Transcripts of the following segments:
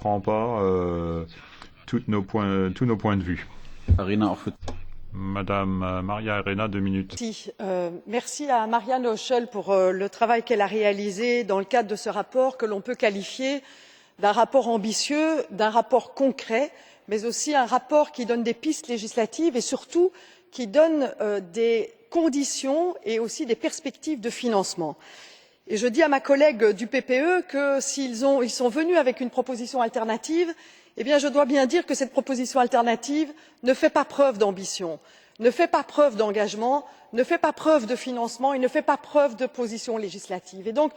comprend pas tous nos points de vue. Madame Maria Arena, 2 minutes. Merci à Marianne Noichl pour le travail qu'elle a réalisé dans le cadre de ce rapport que l'on peut qualifier d'un rapport ambitieux, d'un rapport concret, mais aussi un rapport qui donne des pistes législatives et surtout qui donne des conditions et aussi des perspectives de financement. Et je dis à ma collègue du PPE que s'ils sont venus avec une proposition alternative, eh bien je dois bien dire que cette proposition alternative ne fait pas preuve d'ambition, ne fait pas preuve d'engagement, ne fait pas preuve de financement et ne fait pas preuve de position législative. Et donc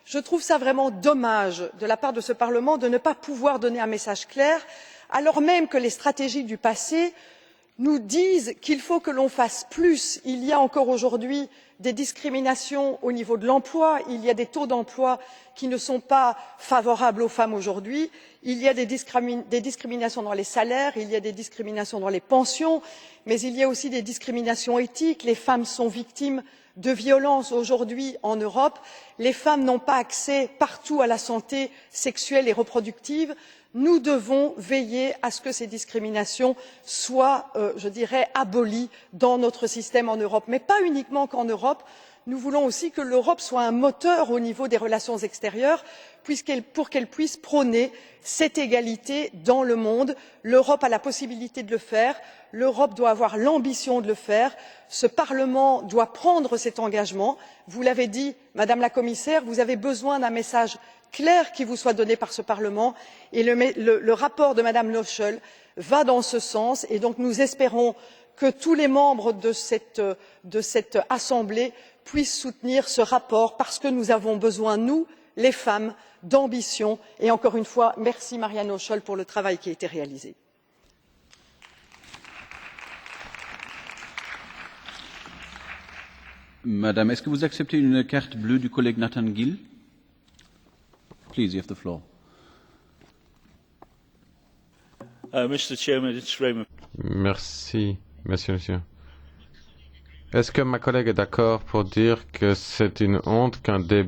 je trouve ça vraiment dommage de la part de ce Parlement de ne pas pouvoir donner un message clair, alors même que les stratégies du passé nous disent qu'il faut que l'on fasse plus. Il y a encore aujourd'hui des discriminations au niveau de l'emploi, il y a des taux d'emploi qui ne sont pas favorables aux femmes aujourd'hui, il y a des discriminations dans les salaires, il y a des discriminations dans les pensions, mais il y a aussi des discriminations éthiques. Les femmes sont victimes de violences aujourd'hui en Europe, les femmes n'ont pas accès partout à la santé sexuelle et reproductive. Nous devons veiller à ce que ces discriminations soient, je dirais, abolies dans notre système en Europe, mais pas uniquement qu'en Europe. Nous voulons aussi que l'Europe soit un moteur au niveau des relations extérieures, pour qu'elle puisse prôner cette égalité dans le monde. L'Europe a la possibilité de le faire, l'Europe doit avoir l'ambition de le faire, ce Parlement doit prendre cet engagement. Vous l'avez dit, Madame la Commissaire, vous avez besoin d'un message clair qui vous soit donné par ce Parlement et le rapport de Mme Noichl va dans ce sens et donc nous espérons que tous les membres de cette Assemblée puissent soutenir ce rapport parce que nous avons besoin, nous, les femmes, d'ambition et encore une fois, merci Marianne Noichl pour le travail qui a été réalisé. Madame, est-ce que vous acceptez une carte bleue du collègue Nathan Gill? Please, you have the floor. Mr. Chairman, it's Raymond. Merci, monsieur. Est-ce que ma collègue est d'accord pour dire que c'est une honte qu'un débat